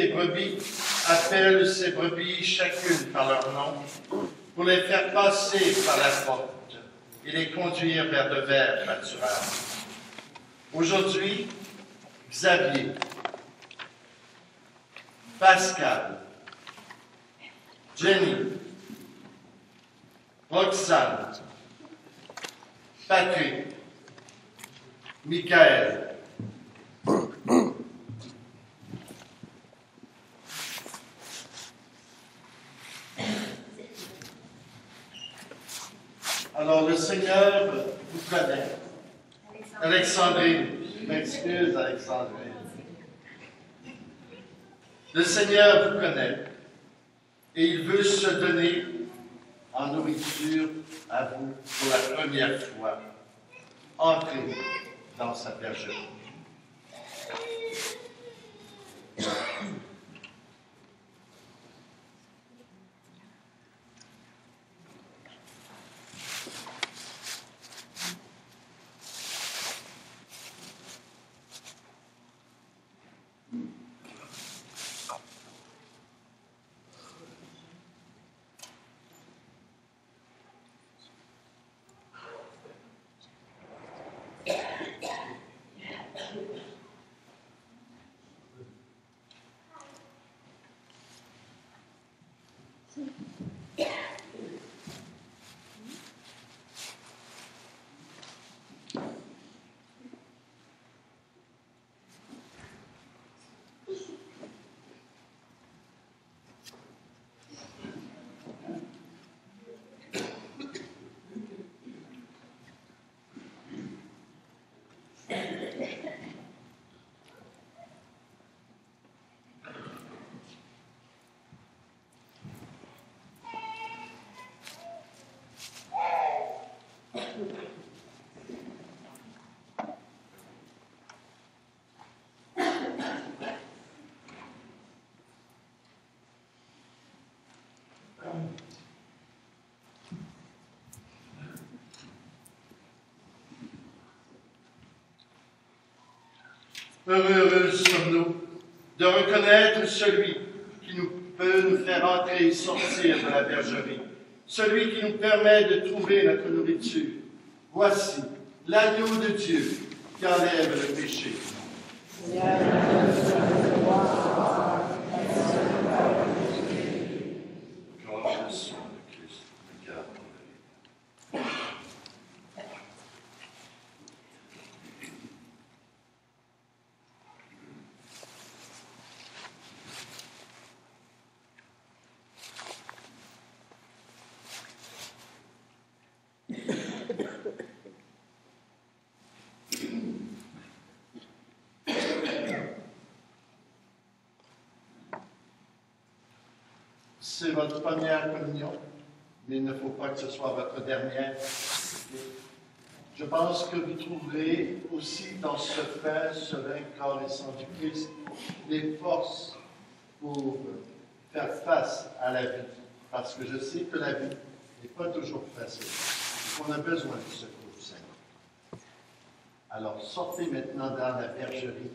des brebis appelle ses brebis chacune par leur nom, pour les faire passer par la porte et les conduire vers de verts pâturages. Aujourd'hui, Xavier, Pascal, Jenny, Roxane, Patrick, Michael, alors le Seigneur vous connaît. Alexandrine, je m'excuse Alexandrine. Le Seigneur vous connaît et il veut se donner en nourriture à vous pour la première fois. Entrez dans sa bergerie. Heureux sommes-nous de reconnaître celui qui peut nous faire entrer et sortir de la bergerie, celui qui nous permet de trouver notre nourriture. Voici l'agneau de Dieu qui enlève le péché. Gloire au sang de Christ, regarde. C'est votre première communion, mais il ne faut pas que ce soit votre dernière. Je pense que vous trouverez aussi dans ce pain, ce vin, corps et sang du Christ, les forces pour faire face à la vie. Parce que je sais que la vie n'est pas toujours facile, et qu'on a besoin du secours du Seigneur. Alors sortez maintenant dans la bergerie.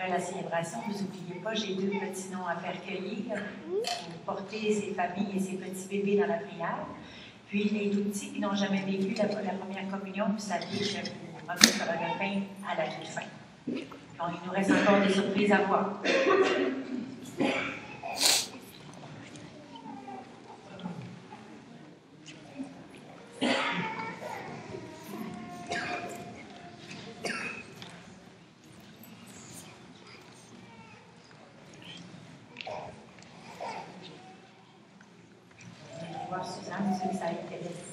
après la célébration, vous n'oubliez pas, j'ai 2 petits noms à faire cueillir pour porter ces familles et ces petits bébés dans la prière. Puis les tout petits qui n'ont jamais vécu la première communion, vous saviez que vous remettre le pain à la toute fin. Donc, il nous reste encore des surprises à voir. Suzanne, ceux que ça intéresse.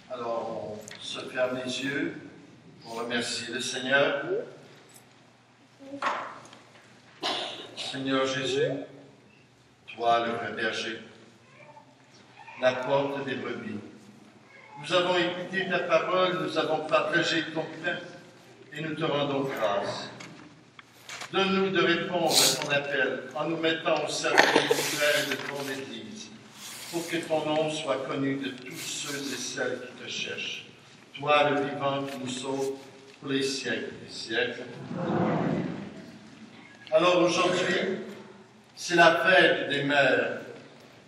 Alors, on se ferme les yeux pour remercier le Seigneur. Seigneur Jésus, toi le vrai berger, la porte des brebis. Nous avons écouté ta parole, nous avons partagé ton pain et nous te rendons grâce. Donne-nous de répondre à ton appel en nous mettant au service mutuel de ton Église, pour que ton nom soit connu de tous ceux et celles qui te cherchent. Toi, le vivant qui nous sauve pour les siècles des siècles. Alors aujourd'hui, c'est la fête des mères,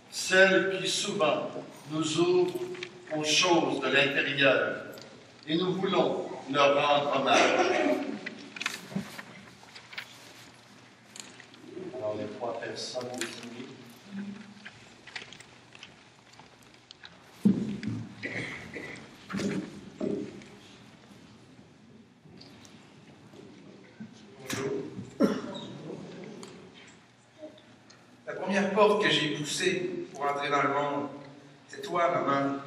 celle qui souvent nous ouvre aux choses de l'intérieur, et nous voulons leur rendre hommage. Alors, les 3 personnes désignées. Bonjour. La première porte que j'ai poussée pour entrer dans le monde, c'est toi, maman.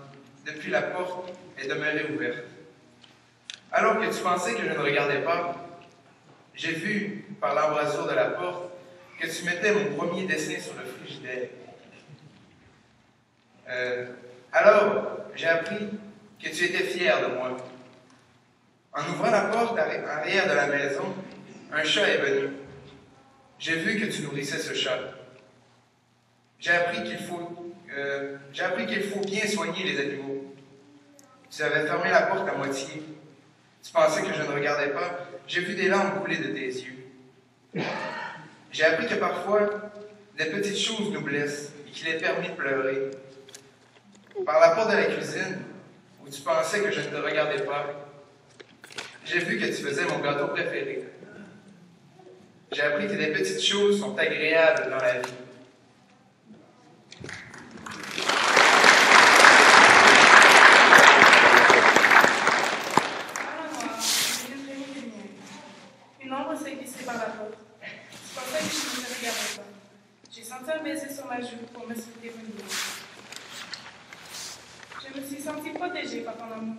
Depuis, la porte est demeurée ouverte. Alors que tu pensais que je ne regardais pas, j'ai vu, par l'embrasure de la porte, que tu mettais mon premier dessin sur le frigidaire. Alors, j'ai appris que tu étais fière de moi. En ouvrant la porte arrière de la maison, un chat est venu. J'ai vu que tu nourrissais ce chat. J'ai appris qu'il faut bien soigner les animaux. Tu avais fermé la porte à moitié. Tu pensais que je ne regardais pas. J'ai vu des larmes couler de tes yeux. J'ai appris que parfois, des petites choses nous blessent et qu'il est permis de pleurer. Par la porte de la cuisine, où tu pensais que je ne te regardais pas, j'ai vu que tu faisais mon gâteau préféré. J'ai appris que des petites choses sont agréables dans la vie. Une ombre s'est glissée par la porte. Je pensais que je ne te regardais pas. J'ai senti un baiser sur ma joue pour me souhaiter bonne nuit. Je me suis sentie protégée par ton amour.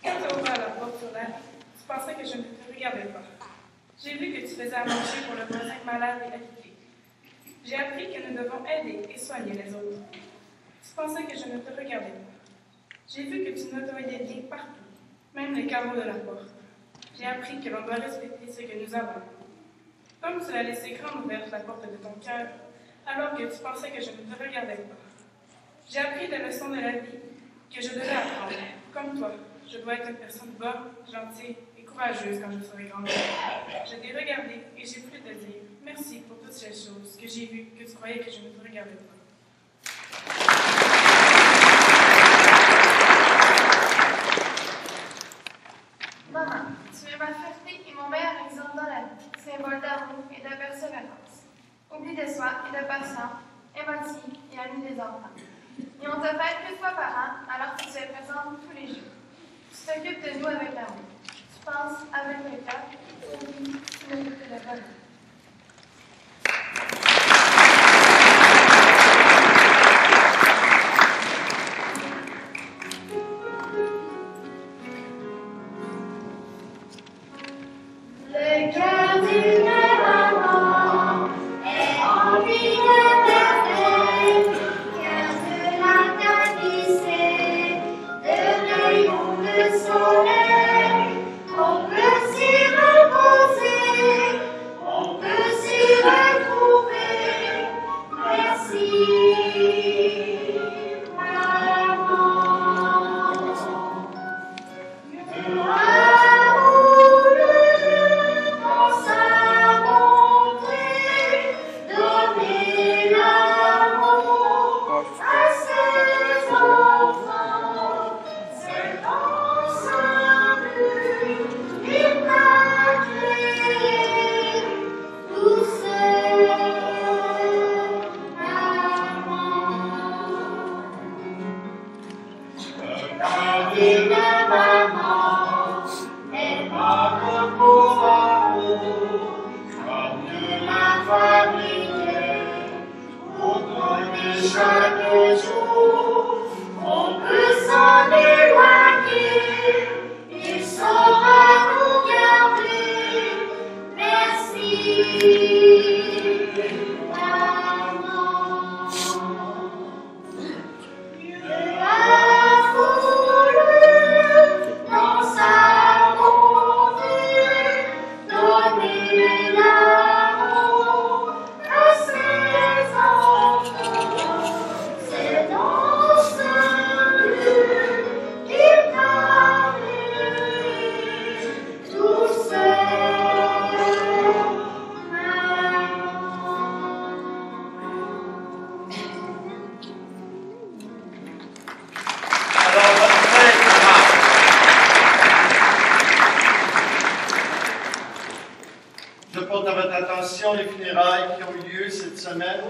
Quand tu as ouvert la porte sur l'air, tu pensais que je ne te regardais pas. J'ai vu que tu faisais à manger pour le voisin malade et agité. J'ai appris que nous devons aider et soigner les autres. Tu pensais que je ne te regardais pas. J'ai vu que tu nettoyais bien partout, même les carreaux de la porte. J'ai appris que l'on doit respecter ce que nous avons. Comme tu as laissé grande ouverte la porte de ton cœur, alors que tu pensais que je ne te regardais pas. J'ai appris des leçons de la vie que je devais apprendre. Comme toi, je dois être une personne bonne, gentille et courageuse quand je serai grande. Je t'ai regardé et j'ai voulu te dire merci pour toutes ces choses que j'ai vues que tu croyais que je ne te regardais pas. Maman, tu es ma fierté et mon meilleur exemple dans la vie, symbole d'amour et de persévérance. Oubli de soi et de patience, émotive et amie des enfants. Et on te fête 8 fois par an, alors que tu es présente tous les jours. Tu t'occupes de nous avec l'amour. Tu penses avec le cœur. Oui, tu m'occupes de bonheur. Le cœur d'une maman est empli de merveilles, cœur de la tapissée, de rayons de soleil, on peut s'y reposer, on Comme une maman, elle manque pour amour, comme de la famille, pour donner chaque jour, on peut s'en éloigner, il saura nous garder. Merci. Les funérailles qui ont eu lieu cette semaine,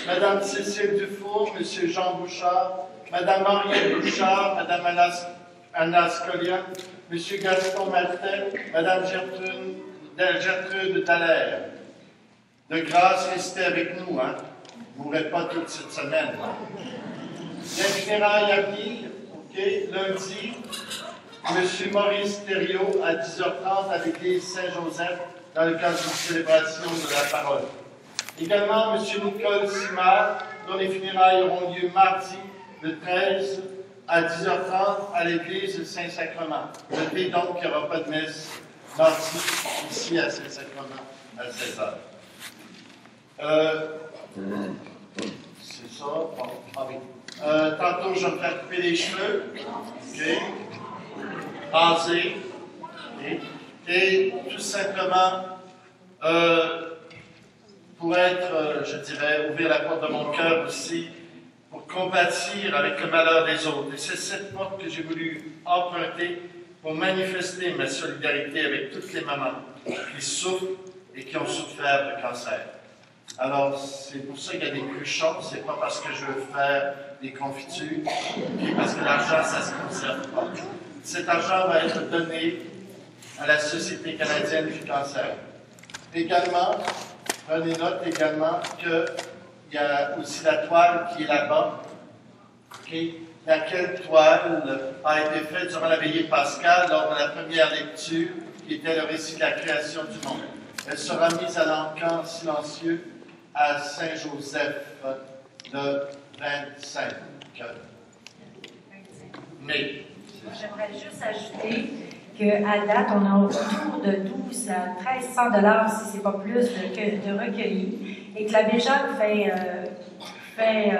Madame Cécile Dufour, Monsieur Jean Bouchard, Madame Henriette Bouchard, Madame Anna Scolia, Monsieur Gaston Martin, Madame Gertrude Dallaire. De grâce, restez avec nous, hein? Vous ne mourrez pas toute cette semaine. Les funérailles à venir, ok, lundi, Monsieur Maurice Thériault à 10h30 à l'église Saint-Joseph, dans le cadre d'une célébration de la parole. Également, M. Nicole Simard, dont les funérailles auront lieu mardi, le 13, à 10h30, à l'église Saint-Sacrement. Notez donc qu'il n'y aura pas de messe mardi, ici à Saint-Sacrement, à 16h. C'est ça? Bon, ah oui. Tantôt, je vais me faire couper les cheveux. OK? Raser. OK? Et tout simplement, pour être, je dirais, ouvrir la porte de mon cœur aussi, pour compatir avec le malheur des autres. Et c'est cette porte que j'ai voulu emprunter pour manifester ma solidarité avec toutes les mamans qui souffrent et qui ont souffert de cancer. Alors, c'est pour ça qu'il y a des cruchons, c'est pas parce que je veux faire des confitures, et parce que l'argent, ça se conserve pas. Cet argent va être donné à la Société canadienne du cancer. Également, prenez note également qu'il y a aussi la toile qui est là-bas, laquelle toile a été faite durant la veillée pascale lors de la première lecture, qui était le récit de la création du monde. Elle sera mise à l'encan silencieux à Saint-Joseph le 25 mai. J'aimerais juste ajouter qu'à date, on a autour de 12 à 1300 $ si ce n'est pas plus, de recueillis, et que la BJAC fait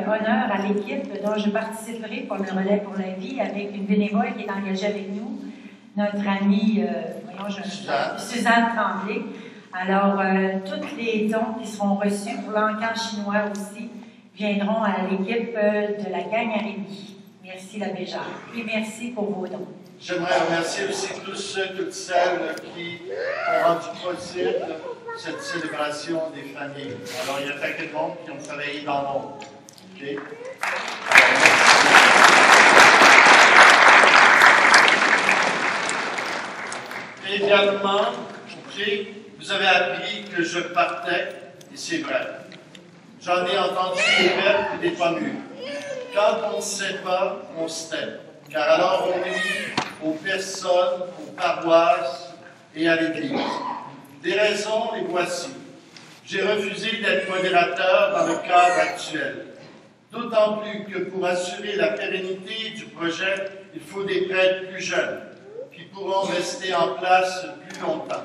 honneur à l'équipe dont je participerai pour le relais pour la vie avec une bénévole qui est engagée avec nous, notre amie Suzanne Tremblay. Alors, tous les dons qui seront reçus pour l'encan chinois aussi viendront à l'équipe de la gang à Rémy. Merci la BJAC et merci pour vos dons. J'aimerais remercier aussi tous ceux, toutes celles qui ont rendu possible cette célébration des familles. Alors, il y a pas que de monde qui ont travaillé dans l'ombre. Okay? Également, vous avez appris que je partais, et c'est vrai. J'en ai entendu des verts et des pas mûrs. Quand on ne sait pas, on se tait. Car alors on nuit aux personnes, aux paroisses et à l'Église. Des raisons, les voici. J'ai refusé d'être modérateur dans le cadre actuel. D'autant plus que pour assurer la pérennité du projet, il faut des prêtres plus jeunes, qui pourront rester en place plus longtemps.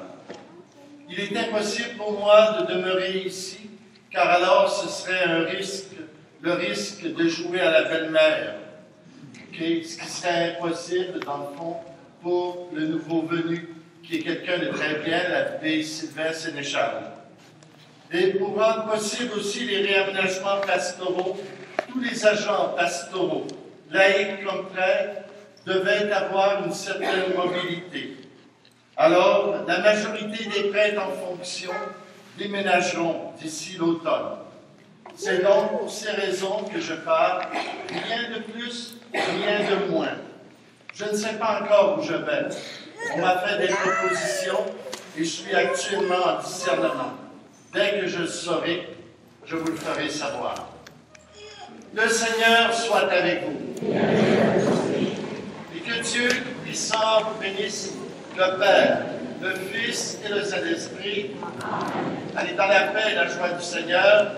Il est impossible pour moi de demeurer ici, car alors ce serait le risque de jouer à la belle-mère. Okay? Ce qui serait impossible, dans le fond, pour le nouveau venu, qui est quelqu'un de très bien, l'abbé Sylvain Sénéchal. Et pour rendre possible aussi les réaménagements pastoraux, tous les agents pastoraux, laïcs comme prêtres, devaient avoir une certaine mobilité. Alors, la majorité des prêtres en fonction déménageront d'ici l'automne. C'est donc pour ces raisons que je parle, rien de plus, rien de moins. Je ne sais pas encore où je vais. On m'a fait des propositions et je suis actuellement en discernement. Dès que je le saurai, je vous le ferai savoir. Le Seigneur soit avec vous. Et que Dieu puissant vous bénisse, le Père, le Fils et le Saint-Esprit. Allez dans la paix et la joie du Seigneur.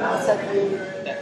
Amen.